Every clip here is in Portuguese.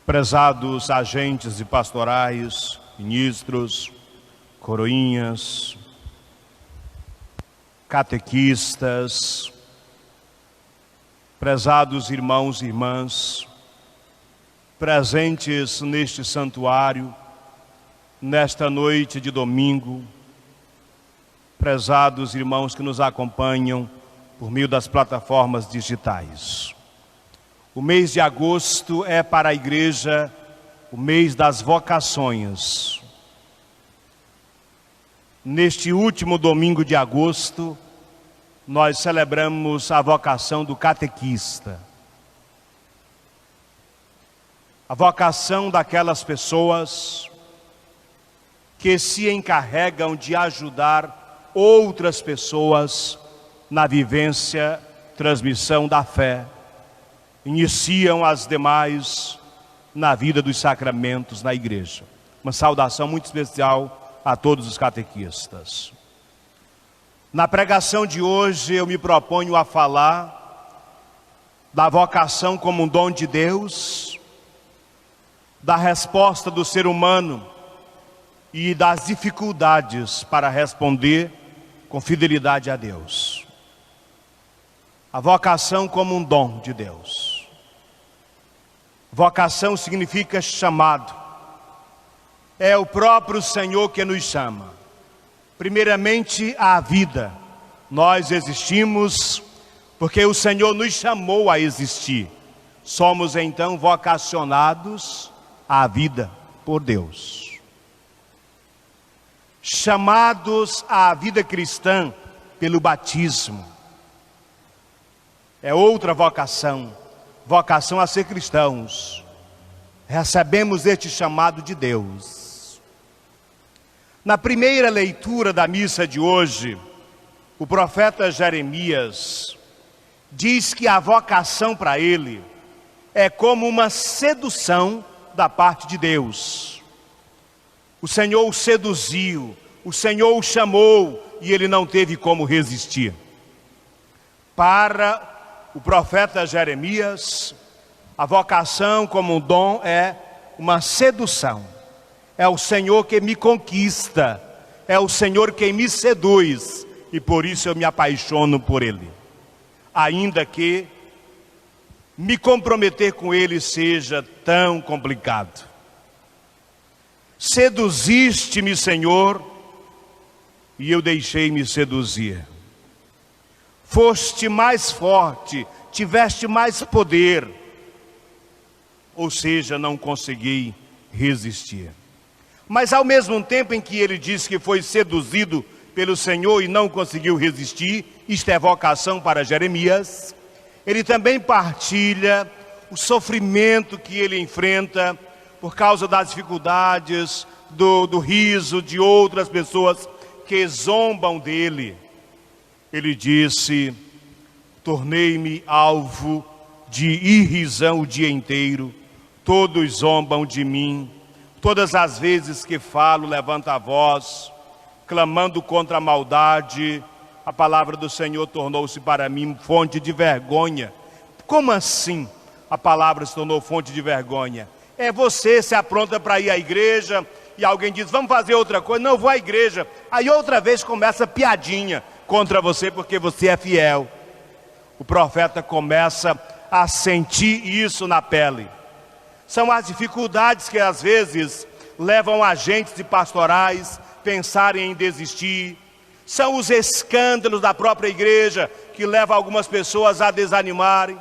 prezados agentes e pastorais, ministros, coroinhas, catequistas, prezados irmãos e irmãs, presentes neste santuário, nesta noite de domingo, prezados irmãos que nos acompanham por meio das plataformas digitais. O mês de agosto é para a igreja o mês das vocações. Neste último domingo de agosto, nós celebramos a vocação do catequista. A vocação daquelas pessoas que se encarregam de ajudar outras pessoas na vivência, transmissão da fé. Iniciam as demais na vida dos sacramentos na igreja. Uma saudação muito especial a todos os catequistas. Na pregação de hoje eu me proponho a falar da vocação como um dom de Deus, da resposta do ser humano e das dificuldades para responder com fidelidade a Deus. A vocação como um dom de Deus. Vocação significa chamado. É o próprio Senhor que nos chama. Primeiramente, a vida. Nós existimos porque o Senhor nos chamou a existir. Somos então vocacionados à vida por Deus. Chamados à vida cristã pelo batismo. É outra vocação, vocação a ser cristãos. Recebemos este chamado de Deus. Na primeira leitura da missa de hoje, o profeta Jeremias diz que a vocação para ele é como uma sedução da parte de Deus. O Senhor o seduziu, o Senhor o chamou e ele não teve como resistir. Para o profeta Jeremias, a vocação como um dom é uma sedução. É o Senhor que me conquista, é o Senhor quem me seduz, e por isso eu me apaixono por Ele. Ainda que me comprometer com Ele seja tão complicado. Seduziste-me, Senhor, e eu deixei-me seduzir. Foste mais forte, tiveste mais poder, ou seja, não consegui resistir. Mas ao mesmo tempo em que ele diz que foi seduzido pelo Senhor e não conseguiu resistir, isto é vocação para Jeremias, ele também partilha o sofrimento que ele enfrenta por causa das dificuldades, do riso de outras pessoas que zombam dele. Ele disse: tornei-me alvo de irrisão o dia inteiro, todos zombam de mim, todas as vezes que falo, levanta a voz, clamando contra a maldade, a palavra do Senhor tornou-se para mim fonte de vergonha. Como assim a palavra se tornou fonte de vergonha? É você se apronta para ir à igreja e alguém diz, vamos fazer outra coisa, não, vou à igreja, aí outra vez começa a piadinha contra você porque você é fiel. O profeta começa a sentir isso na pele. São as dificuldades que às vezes levam agentes e pastorais a pensarem em desistir. São os escândalos da própria igreja que levam algumas pessoas a desanimarem.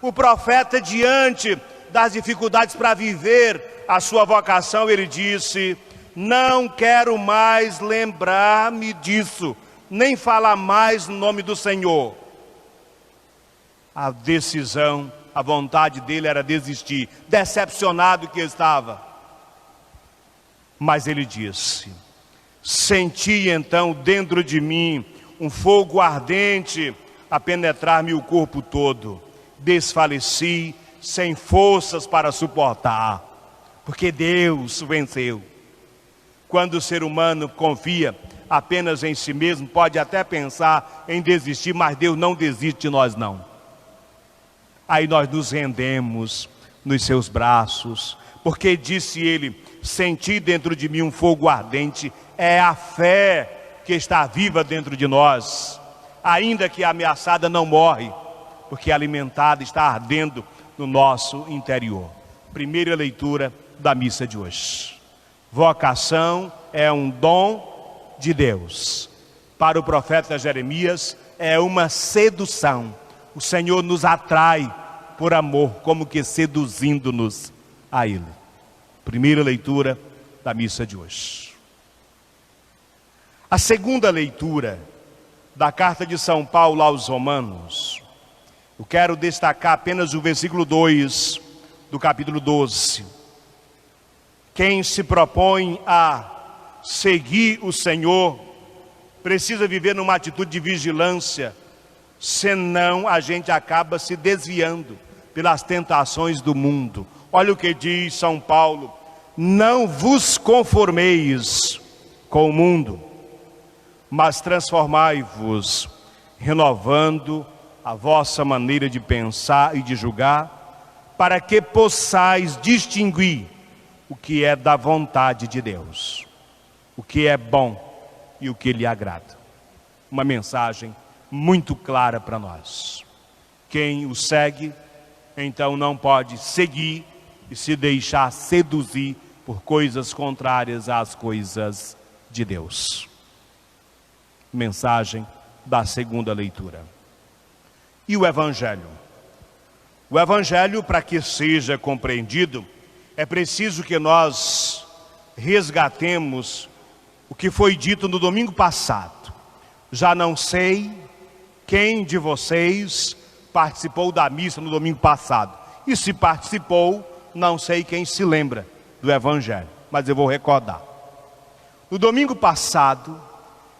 O profeta, diante das dificuldades para viver a sua vocação, ele disse, não quero mais lembrar-me disso, nem falar mais no nome do Senhor. A decisão, a vontade dele era desistir, decepcionado que estava. Mas ele disse, senti então dentro de mim um fogo ardente a penetrar-me o corpo todo. Desfaleci, sem forças para suportar, porque Deus venceu. Quando o ser humano confia apenas em si mesmo, pode até pensar em desistir, mas Deus não desiste de nós não. Aí nós nos rendemos nos seus braços, porque disse ele: senti dentro de mim um fogo ardente. É a fé que está viva dentro de nós, ainda que ameaçada não morre, porque alimentada está ardendo no nosso interior. Primeira leitura da missa de hoje. Vocação é um dom de Deus. Para o profeta Jeremias é uma sedução. O Senhor nos atrai por amor, como que seduzindo-nos a Ele. Primeira leitura da missa de hoje. A segunda leitura da carta de São Paulo aos Romanos, eu quero destacar apenas o versículo 2 do capítulo 12. Quem se propõe a seguir o Senhor precisa viver numa atitude de vigilância, senão a gente acaba se desviando pelas tentações do mundo. Olha o que diz São Paulo: não vos conformeis com o mundo, mas transformai-vos, renovando a vossa maneira de pensar e de julgar, para que possais distinguir o que é da vontade de Deus, o que é bom e o que lhe agrada. Uma mensagem muito clara para nós. Quem o segue, então não pode seguir e se deixar seduzir por coisas contrárias às coisas de Deus. Mensagem da segunda leitura. E o Evangelho? O Evangelho, para que seja compreendido, é preciso que nós resgatemos o que foi dito no domingo passado. Já não sei quem de vocês participou da missa no domingo passado. E se participou, não sei quem se lembra do Evangelho, mas eu vou recordar. No domingo passado,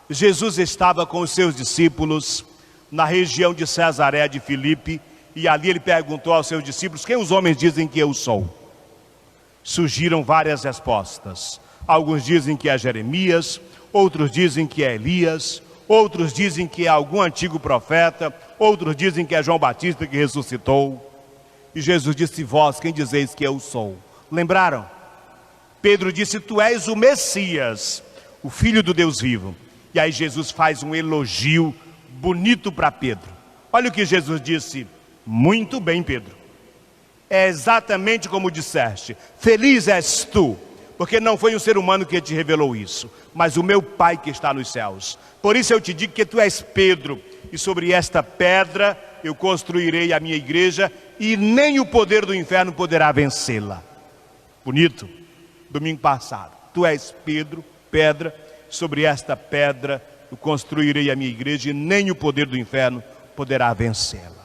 Jesus estava com os seus discípulos na região de Cesareia de Filipe, e ali ele perguntou aos seus discípulos: quem os homens dizem que eu sou? Surgiram várias respostas. Alguns dizem que é Jeremias, outros dizem que é Elias, outros dizem que é algum antigo profeta, outros dizem que é João Batista que ressuscitou. E Jesus disse: vós, quem dizeis que eu sou? Lembraram? Pedro disse: tu és o Messias, o Filho do Deus vivo. E aí Jesus faz um elogio bonito para Pedro. Olha o que Jesus disse: muito bem, Pedro. É exatamente como disseste. Feliz és tu, porque não foi um ser humano que te revelou isso, mas o meu Pai que está nos céus. Por isso eu te digo que tu és Pedro, e sobre esta pedra eu construirei a minha igreja, e nem o poder do inferno poderá vencê-la. Bonito. Domingo passado. Tu és Pedro, pedra, sobre esta pedra eu construirei a minha igreja, e nem o poder do inferno poderá vencê-la.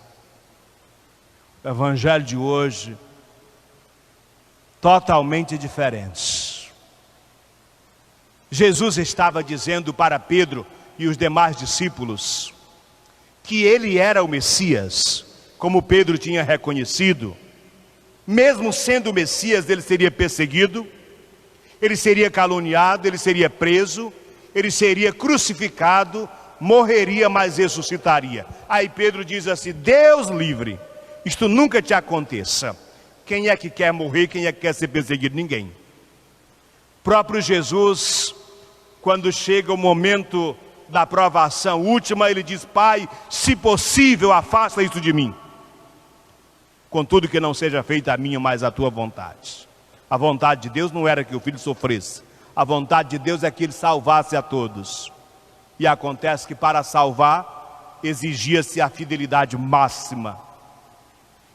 O Evangelho de hoje, totalmente diferente. Jesus estava dizendo para Pedro e os demais discípulos que ele era o Messias, como Pedro tinha reconhecido. Mesmo sendo o Messias, ele seria perseguido, ele seria caluniado, ele seria preso, ele seria crucificado, morreria, mas ressuscitaria. Aí Pedro diz assim: Deus livre, isto nunca te aconteça. Quem é que quer morrer? Quem é que quer ser perseguido? Ninguém. Próprio Jesus, quando chega o momento da provação última, ele diz: Pai, se possível, afasta isso de mim. Contudo, que não seja feita a minha, mas a tua vontade. A vontade de Deus não era que o filho sofresse. A vontade de Deus é que ele salvasse a todos. E acontece que para salvar, exigia-se a fidelidade máxima.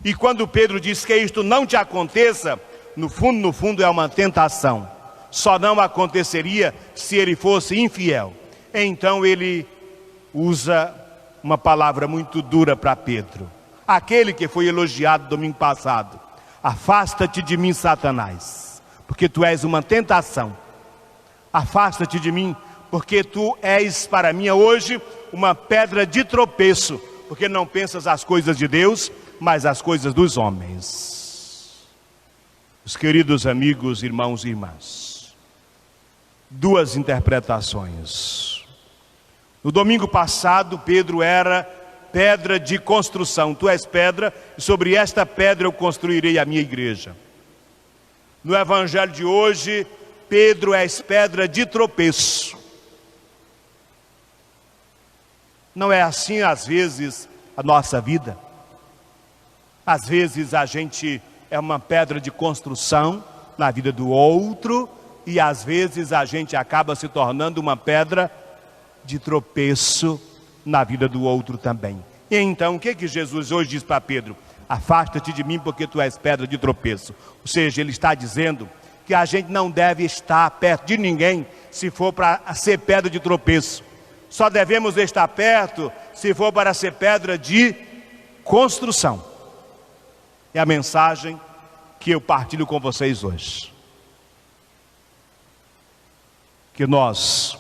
E quando Pedro diz que isto não te aconteça, no fundo é uma tentação. Só não aconteceria se ele fosse infiel. Então ele usa uma palavra muito dura para Pedro. Aquele que foi elogiado domingo passado: afasta-te de mim, Satanás, porque tu és uma tentação. Afasta-te de mim, porque tu és para mim hoje uma pedra de tropeço, porque não pensas as coisas de Deus, mas as coisas dos homens. Os queridos amigos, irmãos e irmãs, duas interpretações. No domingo passado, Pedro era pedra de construção. Tu és pedra, e sobre esta pedra eu construirei a minha igreja. No evangelho de hoje, Pedro é pedra de tropeço. Não é assim, às vezes, a nossa vida? Às vezes a gente é uma pedra de construção na vida do outro, e às vezes a gente acaba se tornando uma pedra de tropeço na vida do outro também. E então, o que Jesus hoje diz para Pedro? Afasta-te de mim, porque tu és pedra de tropeço. Ou seja, ele está dizendo que a gente não deve estar perto de ninguém se for para ser pedra de tropeço. Só devemos estar perto se for para ser pedra de construção. É a mensagem que eu partilho com vocês hoje. Que nós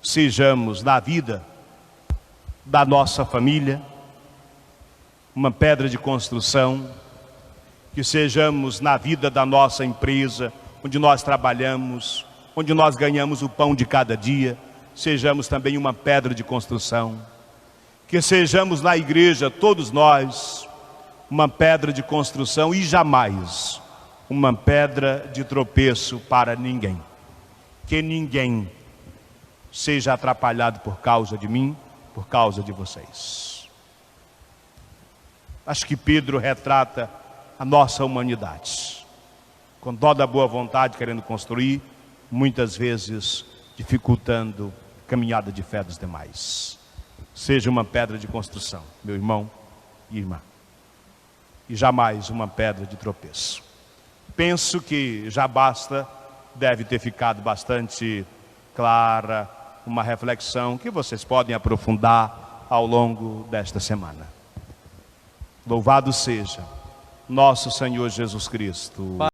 sejamos na vida da nossa família uma pedra de construção, que sejamos na vida da nossa empresa, onde nós trabalhamos, onde nós ganhamos o pão de cada dia, sejamos também uma pedra de construção, que sejamos na igreja, todos nós, uma pedra de construção e jamais uma pedra de tropeço para ninguém. Que ninguém seja atrapalhado por causa de mim, por causa de vocês. Acho que Pedro retrata a nossa humanidade, com toda a boa vontade, querendo construir, muitas vezes dificultando a caminhada de fé dos demais. Seja uma pedra de construção, meu irmão e irmã, e jamais uma pedra de tropeço. Penso que já basta, deve ter ficado bastante clara uma reflexão que vocês podem aprofundar ao longo desta semana. Louvado seja nosso Senhor Jesus Cristo.